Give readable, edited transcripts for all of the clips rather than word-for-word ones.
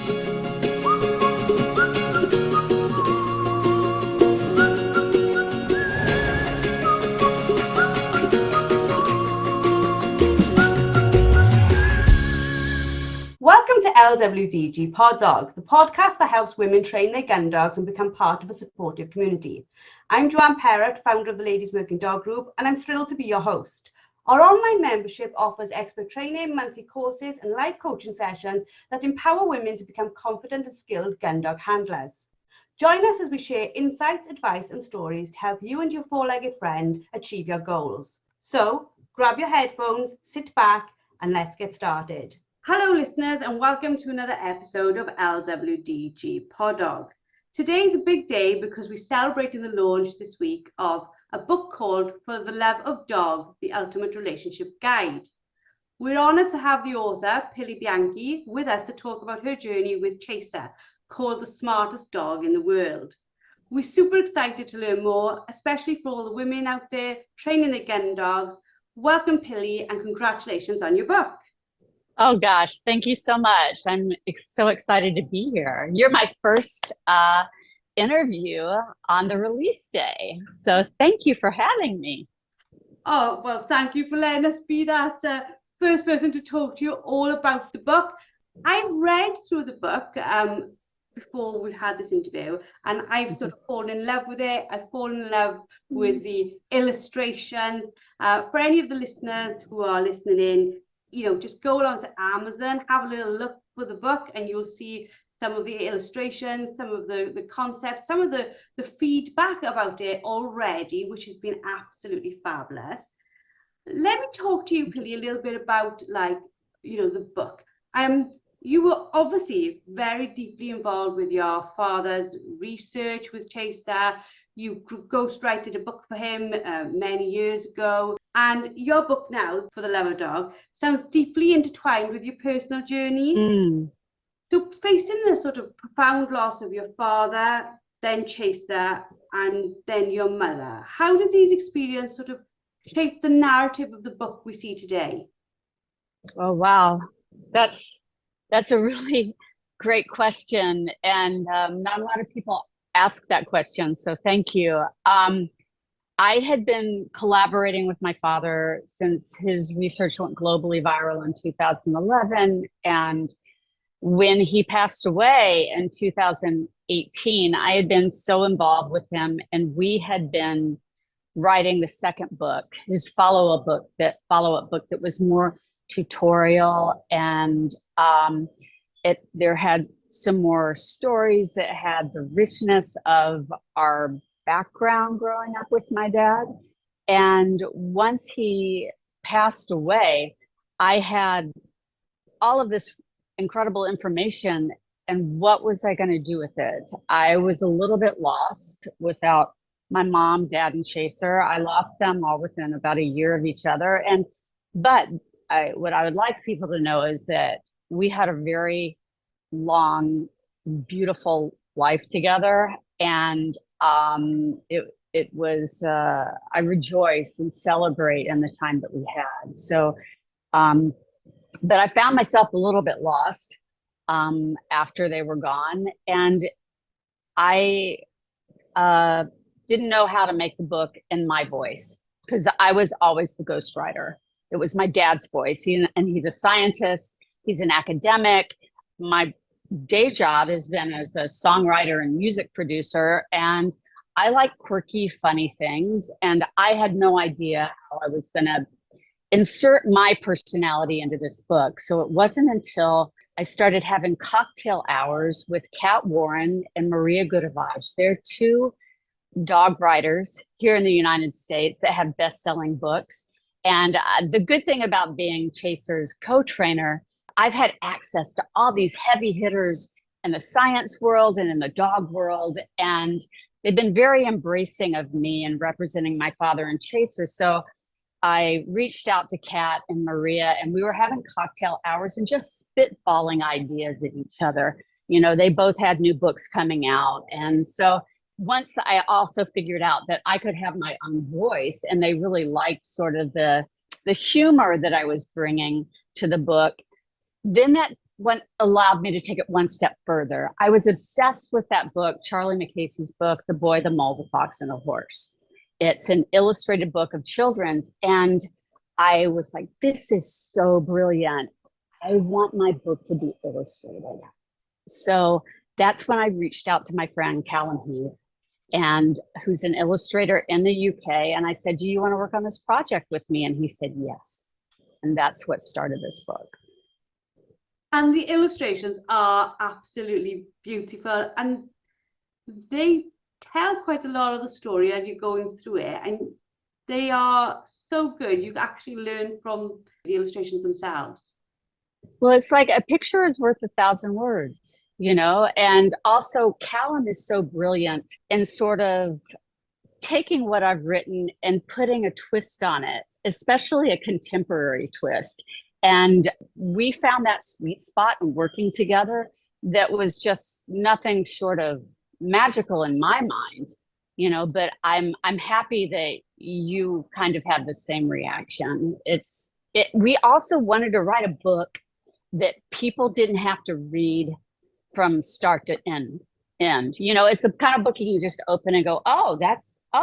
Welcome to LWDG Pod Dog, the podcast that helps women train their gun dogs and become part of a supportive community. I'm Joanne Perrott, founder of the Ladies Working Dog Group, and I'm thrilled to be your host. Our online membership offers expert training, monthly courses, and live coaching sessions that empower women to become confident and skilled gun dog handlers. Join us as we share insights, advice, and stories to help you and your four-legged friend achieve your goals. So, grab your headphones, sit back, and let's get started. Hello listeners, and welcome to another episode of LWDG Pod Dog. Today is a big day because we're celebrating the launch this week of a book called For the Love of Dog, The Ultimate Relationship Guide. We're honoured to have the author, Pilley Bianchi, with us to talk about her journey with Chaser, called the smartest dog in the world. We're super excited to learn more, especially for all the women out there training their gun dogs. Welcome Pilley, and congratulations on your book. Oh gosh, thank you so much. I'm so excited to be here. You're my first interview on the release day. So thank you for having me. Oh, well, thank you for letting us be that first person to talk to you all about the book. I've read through the book before we had this interview, and I've sort of fallen in love with it. I've fallen in love with the illustrations. For any of the listeners who are listening in, just go along to Amazon, have a little look for the book, and you'll see some of the illustrations, some of the concepts, some of the feedback about it already, which has been absolutely fabulous. Let me talk to you, Pilley, a little bit about the book. You were obviously very deeply involved with your father's research with Chaser. You ghostwrote a book for him many years ago. And your book now, For the Love of Dog, sounds deeply intertwined with your personal journey. So facing the sort of profound loss of your father, then Chaser, and then your mother, how did these experiences sort of shape the narrative of the book we see today? Oh, wow. That's a really great question. And not a lot of people ask that question. So thank you. I had been collaborating with my father since his research went globally viral in 2011. And when he passed away in 2018, I had been so involved with him, and we had been writing the second book, his follow-up book that was more tutorial, and there had some more stories that had the richness of our background growing up with my dad. And once he passed away, I had all of this incredible information, and what was I going to do with it? I was a little bit lost without my mom, dad, and Chaser. I lost them all within about a year of each other. But what I would like people to know is that we had a very long, beautiful life together, and it was I rejoice and celebrate in the time that we had. So but I found myself a little bit lost after they were gone, and I didn't know how to make the book in my voice, because I was always the ghostwriter. It was my dad's voice, and he's a scientist, he's an academic. My day job has been as a songwriter and music producer, and I like quirky, funny things, and I had no idea how I was going to insert my personality into this book. So it wasn't until I started having cocktail hours with Kat Warren and Maria Goodavage. They're two dog writers here in the United States that have best-selling books. And the good thing about being Chaser's co-trainer, I've had access to all these heavy hitters in the science world and in the dog world. And they've been very embracing of me and representing my father and Chaser. So I reached out to Kat and Maria, and we were having cocktail hours and just spitballing ideas at each other. They both had new books coming out. And so once I also figured out that I could have my own voice, and they really liked sort of the humor that I was bringing to the book, then that allowed me to take it one step further. I was obsessed with that book, Charlie McCasey's book, The Boy, the Mole, the Fox, and the Horse. It's an illustrated book of children's. And I was like, this is so brilliant. I want my book to be illustrated. So that's when I reached out to my friend Callum Heath, and who's an illustrator in the UK. And I said, do you want to work on this project with me? And he said, yes. And that's what started this book. And the illustrations are absolutely beautiful, and they tell quite a lot of the story as you're going through it, and they are so good. You actually learn from the illustrations themselves. Well, it's like a picture is worth 1,000 words, you know, and also Callum is so brilliant in sort of taking what I've written and putting a twist on it, especially a contemporary twist. And we found that sweet spot in working together that was just nothing short of magical in my mind, you know, but I'm happy that you kind of had the same reaction. We also wanted to write a book that people didn't have to read from start to end. You know, it's the kind of book you can just open and go, oh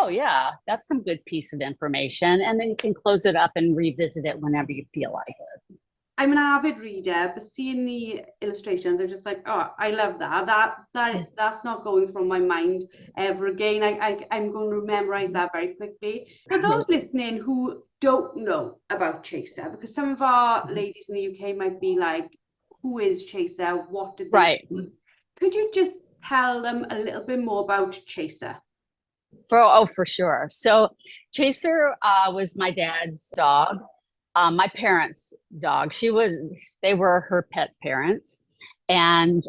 yeah, that's some good piece of information. And then you can close it up and revisit it whenever you feel like it. I'm an avid reader, but seeing the illustrations, I'm just like, oh, I love that. That's not going from my mind ever again. I'm going to memorize that very quickly. For those listening who don't know about Chaser, because some of our ladies in the UK might be like, who is Chaser? What did they do? Could you just tell them a little bit more about Chaser? For sure. So Chaser was my dad's dog. My parents' dog. They were her pet parents, and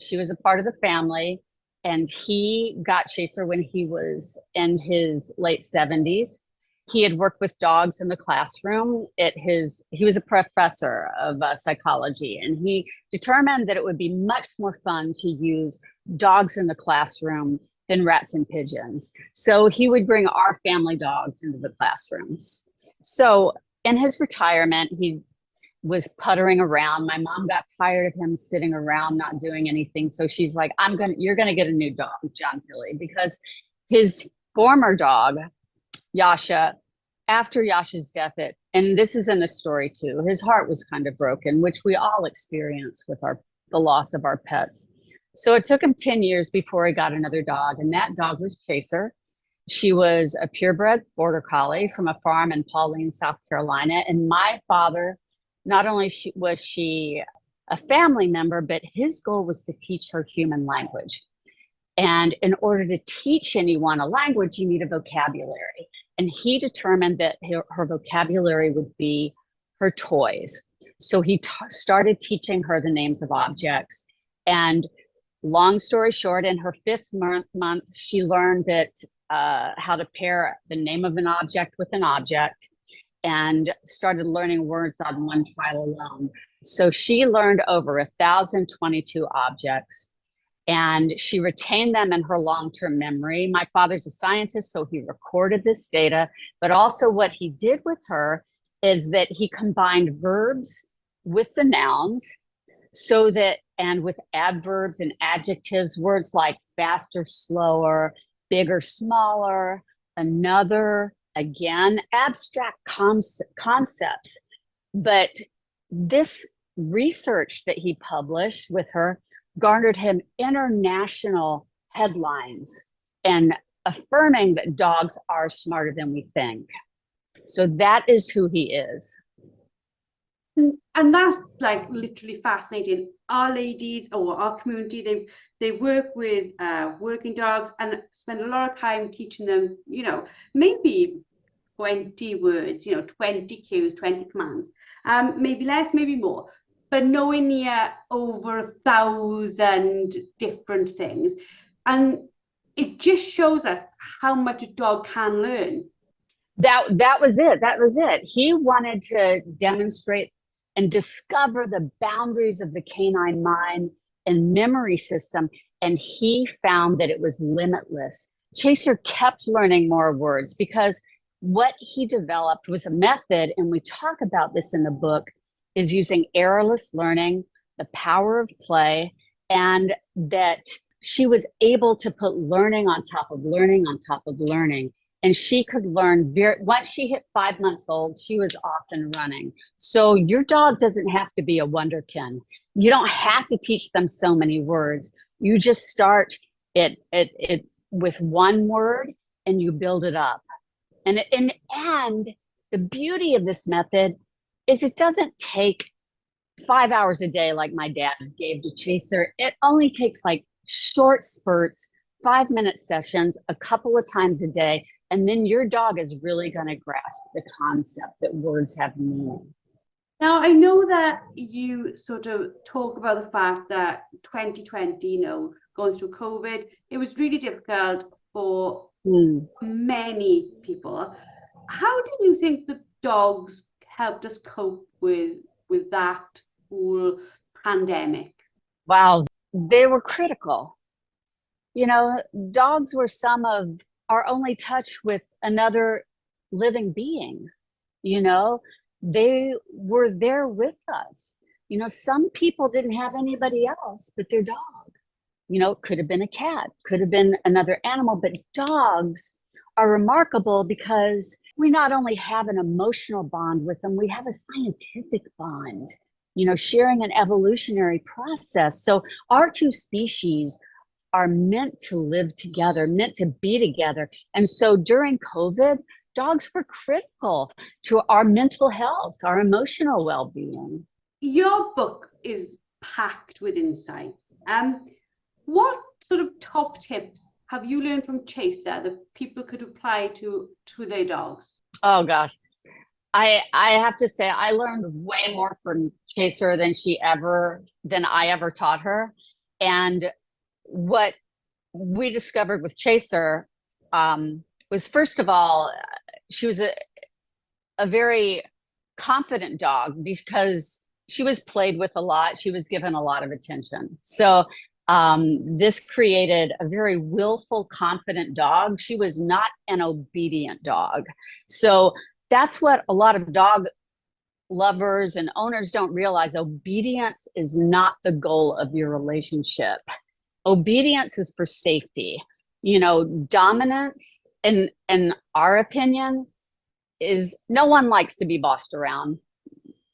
she was a part of the family. And he got Chaser when he was in his late 70s. He had worked with dogs in the classroom. He was a professor of psychology, and he determined that it would be much more fun to use dogs in the classroom than rats and pigeons. So he would bring our family dogs into the classrooms. So in his retirement, he was puttering around. My mom got tired of him sitting around, not doing anything. So she's like, you're going to get a new dog, John Pilley, because his former dog, Yasha, after Yasha's death, and this is in the story too, his heart was kind of broken, which we all experience with the loss of our pets. So it took him 10 years before he got another dog, and that dog was Chaser. She was a purebred border collie from a farm in Pauline, South Carolina. And my father, not only was she a family member, but his goal was to teach her human language. And in order to teach anyone a language, you need a vocabulary. And he determined that her vocabulary would be her toys. So he started teaching her the names of objects. And long story short, in her 5th month, she learned that how to pair the name of an object with an object, and started learning words on one trial alone. So she learned over 1,022 objects, and she retained them in her long-term memory. My father's a scientist, so he recorded this data, but also what he did with her is that he combined verbs with the nouns, so that, and with adverbs and adjectives, words like faster, slower, bigger, smaller, another, again, abstract concepts. But this research that he published with her garnered him international headlines and affirming that dogs are smarter than we think. So that is who he is. And that's like literally fascinating. Our ladies, or our community, they work with working dogs and spend a lot of time teaching them, you know, maybe 20 words, you know, 20 cues, 20 commands, maybe less, maybe more, but nowhere near over 1,000 different things. And it just shows us how much a dog can learn. That was it. He wanted to demonstrate and discover the boundaries of the canine mind and memory system. And he found that it was limitless. Chaser kept learning more words because what he developed was a method, and we talk about this in the book, is using errorless learning, the power of play, and that she was able to put learning on top of learning on top of learning. And she could learn once she hit 5 months old, she was off and running. So your dog doesn't have to be a wonderkin. You don't have to teach them so many words. You just start it with one word and you build it up. And the beauty of this method is it doesn't take 5 hours a day like my dad gave to Chaser. It only takes like short spurts, 5-minute sessions, a couple of times a day. And then your dog is really going to grasp the concept that words have meaning. Now, I know that you sort of talk about the fact that 2020, going through COVID, it was really difficult for many people. How do you think the dogs helped us cope with that whole pandemic? Wow, they were critical. Dogs were some of our only touch with another living being. They were there with us. Some people didn't have anybody else but their dog. Could have been a cat, could have been another animal, but dogs are remarkable because we not only have an emotional bond with them, we have a scientific bond, sharing an evolutionary process. So our two species are meant to live together, meant to be together. And so during COVID, dogs were critical to our mental health, our emotional well-being. Your book is packed with insights. What sort of top tips have you learned from Chaser that people could apply to their dogs? Oh gosh, I have to say I learned way more from Chaser than I ever taught her. And what we discovered with Chaser was, first of all, she was a very confident dog because she was played with a lot. She was given a lot of attention. So this created a very willful, confident dog. She was not an obedient dog. So that's what a lot of dog lovers and owners don't realize. Obedience is not the goal of your relationship. Obedience is for safety. Dominance, in our opinion, is no one likes to be bossed around.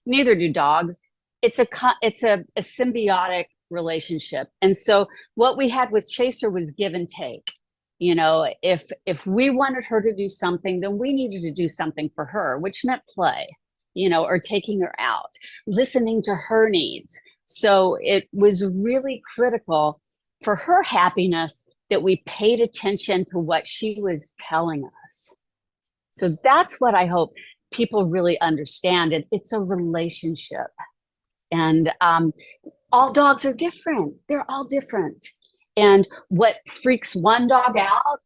Neither do dogs. It's a symbiotic relationship. And so what we had with Chaser was give and take. If we wanted her to do something, then we needed to do something for her, which meant play, or taking her out, listening to her needs. So it was really critical for her happiness that we paid attention to what she was telling us. So that's what I hope people really understand. It's a relationship. And all dogs are different. They're all different. And what freaks one dog out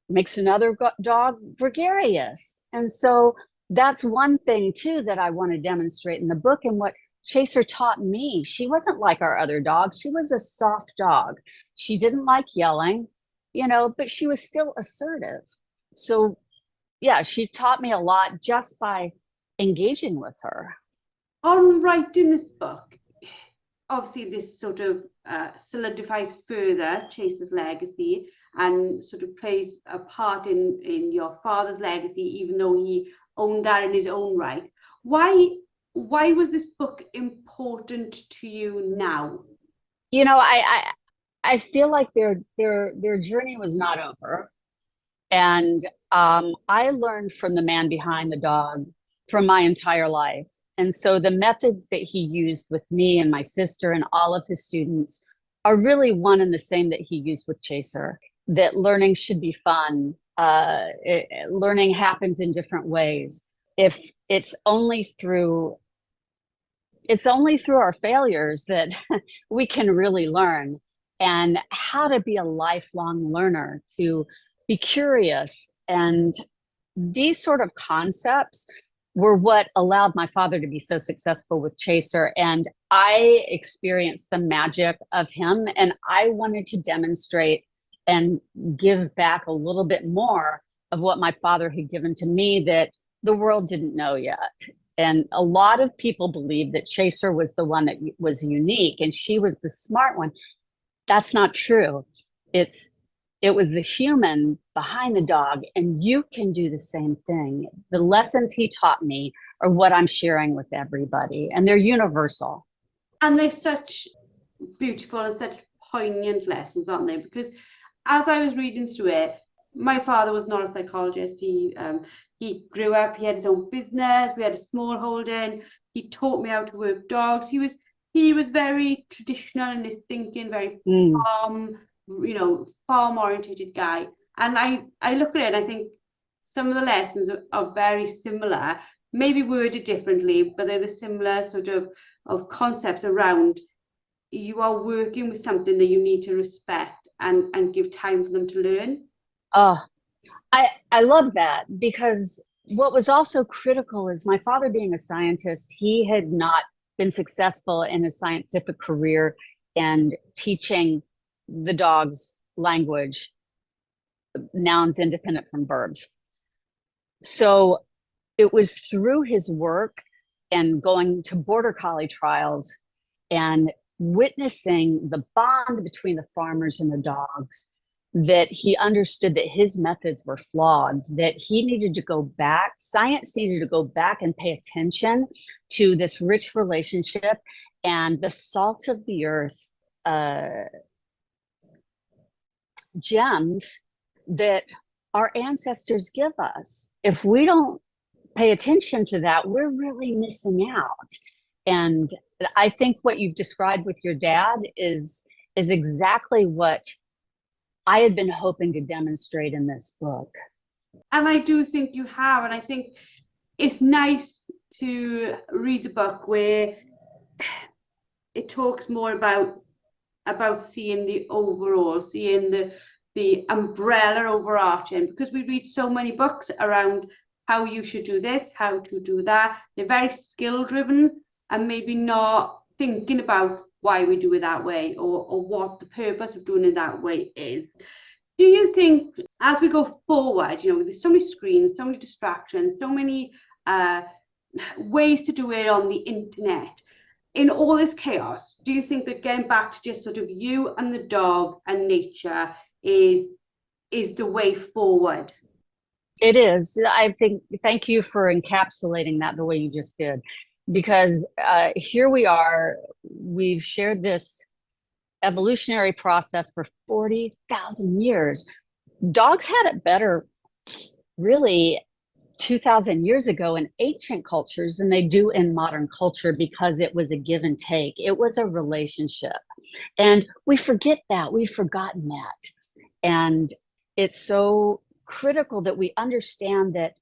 makes another dog gregarious. And so that's one thing too that I want to demonstrate in the book. And what Chaser taught me, she wasn't like our other dogs. She was a soft dog. She didn't like yelling, but she was still assertive. So yeah, she taught me a lot just by engaging with her. On writing this book, obviously this sort of solidifies further Chaser's legacy and sort of plays a part in your father's legacy, even though he owned that in his own right. Why was this book important to you now? I feel like their journey was not over. And I learned from the man behind the dog for my entire life. And so the methods that he used with me and my sister and all of his students are really one and the same that he used with Chaser, that learning should be fun. Learning happens in different ways. If it's only through our failures that we can really learn, and how to be a lifelong learner, to be curious. And these sort of concepts were what allowed my father to be so successful with Chaser. And I experienced the magic of him, and I wanted to demonstrate and give back a little bit more of what my father had given to me that the world didn't know yet. And a lot of people believe that Chaser was the one that was unique and she was the smart one. That's not true. It was the human behind the dog, and you can do the same thing. The lessons he taught me are what I'm sharing with everybody, and they're universal. And they're such beautiful and such poignant lessons, aren't they? Because as I was reading through it, my father was not a psychologist. He grew up, he had his own business, we had a small holding. He taught me how to work dogs. He was very traditional in his thinking, very farm, farm orientated guy. And I look at it and I think some of the lessons are very similar, maybe worded differently, but they're the similar sort of concepts around you are working with something that you need to respect and give time for them to learn. Oh, I love that, because what was also critical is my father being a scientist, he had not been successful in a scientific career and teaching the dogs language, nouns independent from verbs. So it was through his work and going to border collie trials and witnessing the bond between the farmers and the dogs that he understood that his methods were flawed, that he needed to go back, science needed to go back and pay attention to this rich relationship and the salt of the earth gems that our ancestors give us. If we don't pay attention to that, we're really missing out. And I think what you've described with your dad is exactly what I had been hoping to demonstrate in this book. And I do think you have. And I think it's nice to read a book where it talks more about seeing the overall, seeing the umbrella overarching, because we read so many books around how you should do this, how to do that. They're very skill driven and maybe not thinking about why we do it that way or what the purpose of doing it that way is. Do you think as we go forward, there's so many screens, so many distractions, so many ways to do it on the internet, in all this chaos, do you think that getting back to just sort of you and the dog and nature is the way forward? It is. I think, thank you for encapsulating that the way you just did, because here we are, we've shared this evolutionary process for 40,000 years. Dogs had it better really 2,000 years ago in ancient cultures than they do in modern culture, because it was a give and take. It was a relationship. And we forget that. We've forgotten that. And it's so critical that we understand that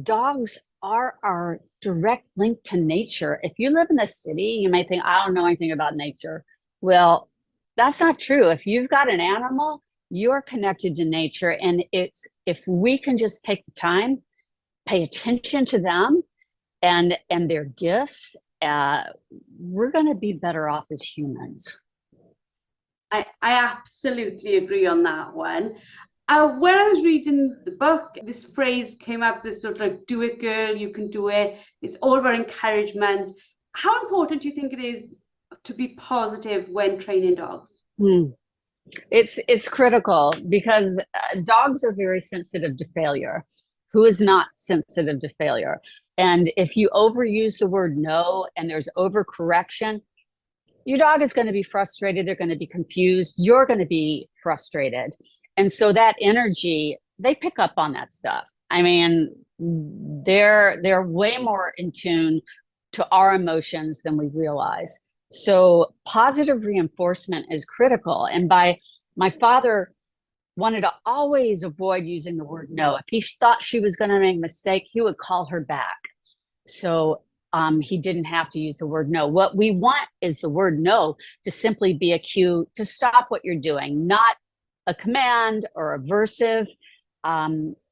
dogs are our direct link to nature. If you live in a city, you may think, I don't know anything about nature. Well, that's not true. If you've got an animal, you're connected to nature. And it's, if we can just take the time, pay attention to them and their gifts, we're going to be better off as humans. I absolutely agree on that one. When I was reading the book, this phrase came up, this sort of like, do it, girl, you can do it. It's all about encouragement. How important do you think it is to be positive when training dogs? It's critical, because dogs are very sensitive to failure. Who is not sensitive to failure? And if you overuse the word no and there's overcorrection, your dog is going to be frustrated. They're going to be confused. You're going to be frustrated. And so that energy, they pick up on that stuff. I mean, they're way more in tune to our emotions than we realize. So positive reinforcement is critical. And my father wanted to always avoid using the word no. If he thought she was going to make a mistake, he would call her back. So he didn't have to use the word no. What we want is the word no to simply be a cue to stop what you're doing, not a command or aversive.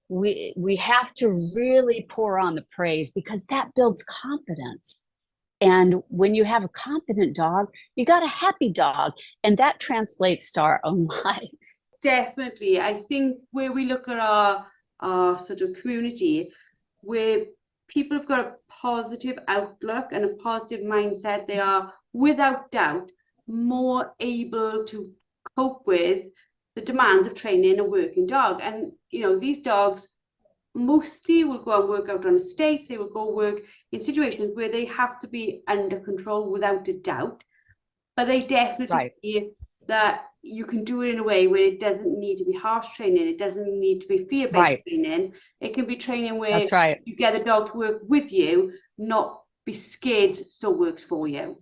We have to really pour on the praise, because that builds confidence. And when you have a confident dog, you got a happy dog, and that translates to our own lives. Definitely. I think where we look at our sort of community, where people have got a positive outlook and a positive mindset, they are without doubt more able to cope with the demands of training a working dog. And these dogs mostly will go and work out on estates. They will go work in situations where they have to be under control without a doubt. But they definitely see that you can do it in a way where it doesn't need to be harsh training. It doesn't need to be fear-based training. It can be training where you get the dog to work with you, not be scared so works for you.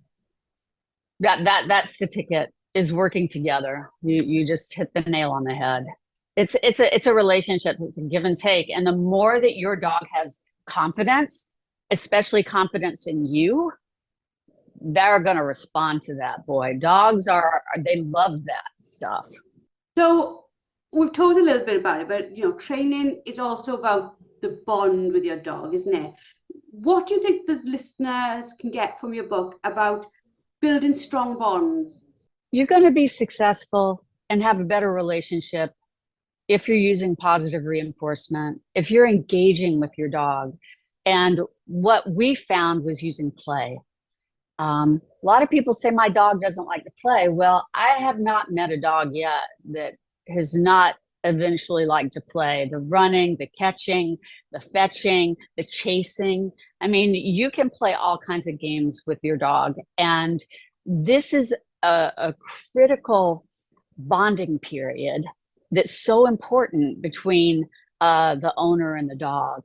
That's the ticket, is working together. You just hit the nail on the head. It's a relationship. It's a give and take. And the more that your dog has confidence, especially confidence in you, they're going to respond to that, boy. Dogs they love that stuff. So we've talked a little bit about it, but training is also about the bond with your dog, isn't it? What do you think the listeners can get from your book about building strong bonds? You're going to be successful and have a better relationship if you're using positive reinforcement, if you're engaging with your dog. And what we found was using play. A lot of people say my dog doesn't like to play. Well, I have not met a dog yet that has not eventually liked to play. The running, the catching, the fetching, the chasing. I mean, you can play all kinds of games with your dog. And this is a critical bonding period that's so important between the owner and the dog.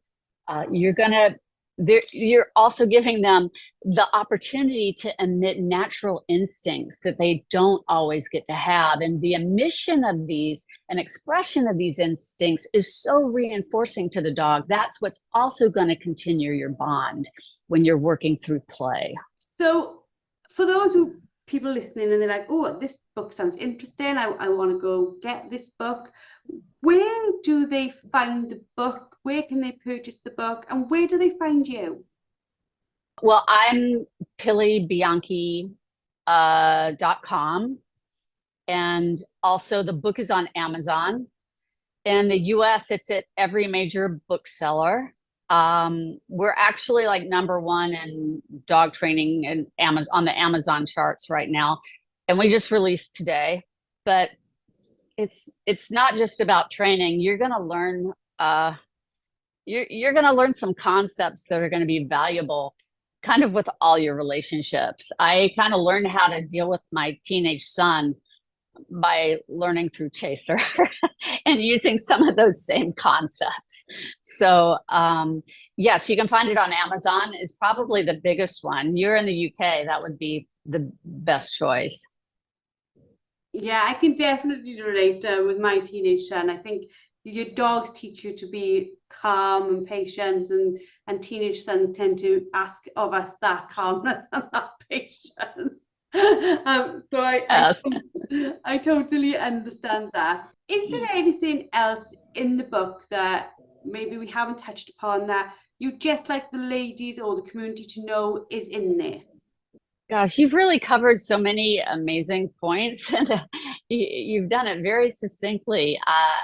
You're also giving them the opportunity to emit natural instincts that they don't always get to have. And the emission of these and expression of these instincts is so reinforcing to the dog. That's what's also going to continue your bond when you're working through play. So for those people listening and they're like, oh, this book sounds interesting, I want to go get this book, where do they find the book? Where can they purchase the book? And where do they find you? Well, I'm Pilley Bianchi .com. And also the book is on Amazon. In the US, it's at every major bookseller. We're actually like #1 in dog training and on the Amazon charts right now. And we just released today. But it's not just about training. You're going to learn you're going to learn some concepts that are going to be valuable kind of with all your relationships. I kind of learned how to deal with my teenage son by learning through Chaser and using some of those same concepts. So yes, you can find it on Amazon, is probably the biggest one. You're in the UK, that would be the best choice. Yeah, I can definitely relate with my teenage son. I think your dogs teach you to be calm and patient, and teenage sons tend to ask of us that calmness and that patience. So I totally understand that. Is there anything else in the book that maybe we haven't touched upon that you just like the ladies or the community to know is in there? Gosh, you've really covered so many amazing points, and you've done it very succinctly,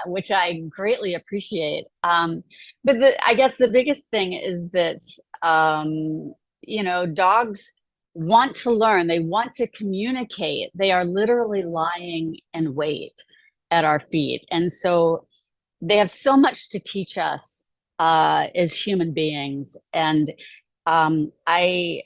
which I greatly appreciate. But I guess the biggest thing is that, dogs want to learn. They want to communicate. They are literally lying in wait at our feet. And so they have so much to teach us as human beings. And I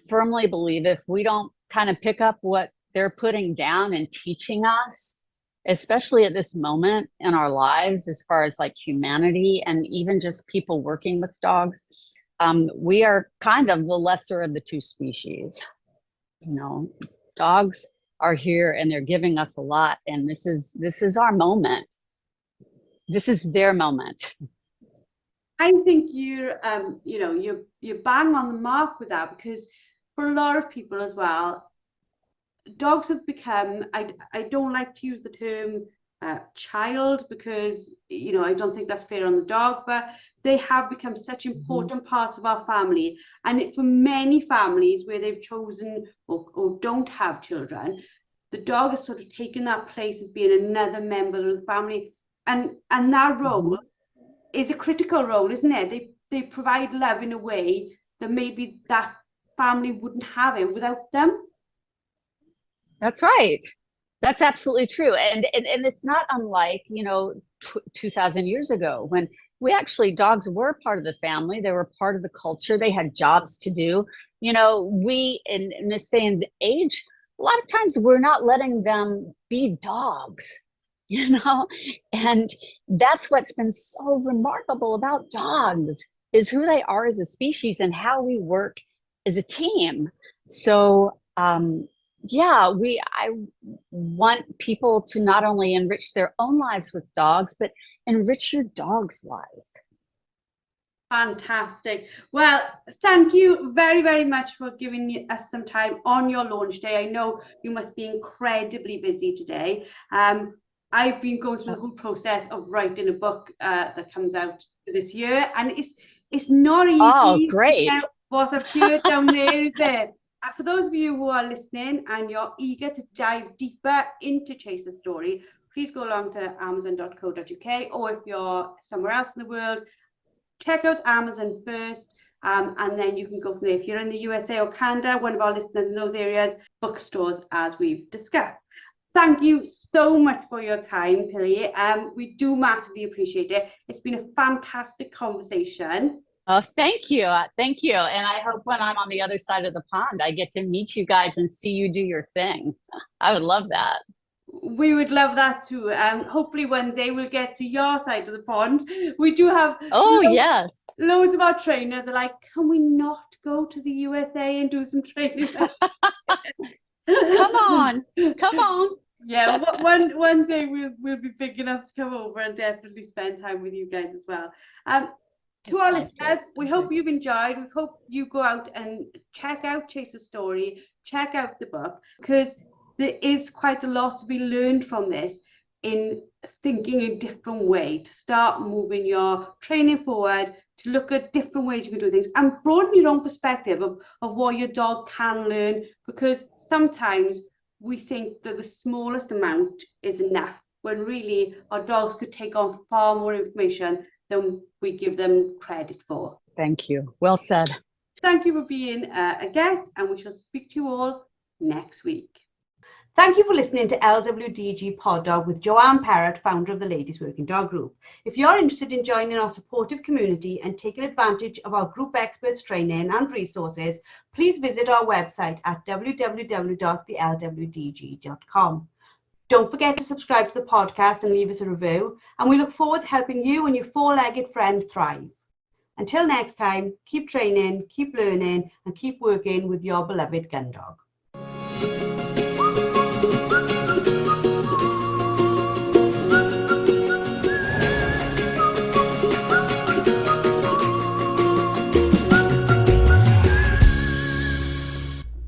firmly believe if we don't kind of pick up what they're putting down and teaching us, especially at this moment in our lives, as far as like humanity and even just people working with dogs, we are kind of the lesser of the two species. Dogs are here and they're giving us a lot, and this is our moment. This is their moment. I think you're bang on the mark with that, because for a lot of people as well, dogs have become, I don't like to use the term child, because I don't think that's fair on the dog, but they have become such important parts of our family. And for many families where they've chosen or don't have children, the dog has sort of taken that place as being another member of the family, and that role is a critical role, isn't it? They provide love in a way that maybe that family wouldn't have it without them. That's right. That's absolutely true. And it's not unlike, 2000 years ago when dogs were part of the family. They were part of the culture. They had jobs to do. We in this day and age, a lot of times we're not letting them be dogs, and that's what's been so remarkable about dogs is who they are as a species and how we work as a team. So, I want people to not only enrich their own lives with dogs, but enrich your dog's life. Fantastic. Well, thank you very, very much for giving us some time on your launch day. I know you must be incredibly busy today. I've been going through the whole process of writing a book that comes out this year, and it's not easy. Oh, great. What I've heard down there is there. For those of you who are listening and you're eager to dive deeper into Chase's story, please go along to amazon.co.uk, or if you're somewhere else in the world, check out Amazon first, and then you can go from there. If you're in the USA or Canada, one of our listeners in those areas, bookstores, as we've discussed. Thank you so much for your time, Pilley. We do massively appreciate it. It's been a fantastic conversation. Oh, thank you. Thank you. And I hope when I'm on the other side of the pond, I get to meet you guys and see you do your thing. I would love that. We would love that too. Hopefully one day we'll get to your side of the pond. We do have yes. Loads of our trainers are like, can we not go to the USA and do some training? Come on. Yeah, one day we'll be big enough to come over and definitely spend time with you guys as well. To our listeners, we hope you've enjoyed. We hope you go out and check out Chase's story, check out the book, because there is quite a lot to be learned from this in thinking a different way, to start moving your training forward, to look at different ways you can do things and broaden your own perspective of what your dog can learn, because sometimes we think that the smallest amount is enough, when really our dogs could take on far more information than we give them credit for. Thank you. Well said. Thank you for being a guest, and we shall speak to you all next week. Thank you for listening to LWDG Pod Dog with Joanne Parrott, founder of the Ladies Working Dog Group. If you're interested in joining our supportive community and taking advantage of our group experts training and resources, please visit our website at www.thelwdg.com. Don't forget to subscribe to the podcast and leave us a review, and we look forward to helping you and your four-legged friend thrive. Until next time, keep training, keep learning, and keep working with your beloved gun dog.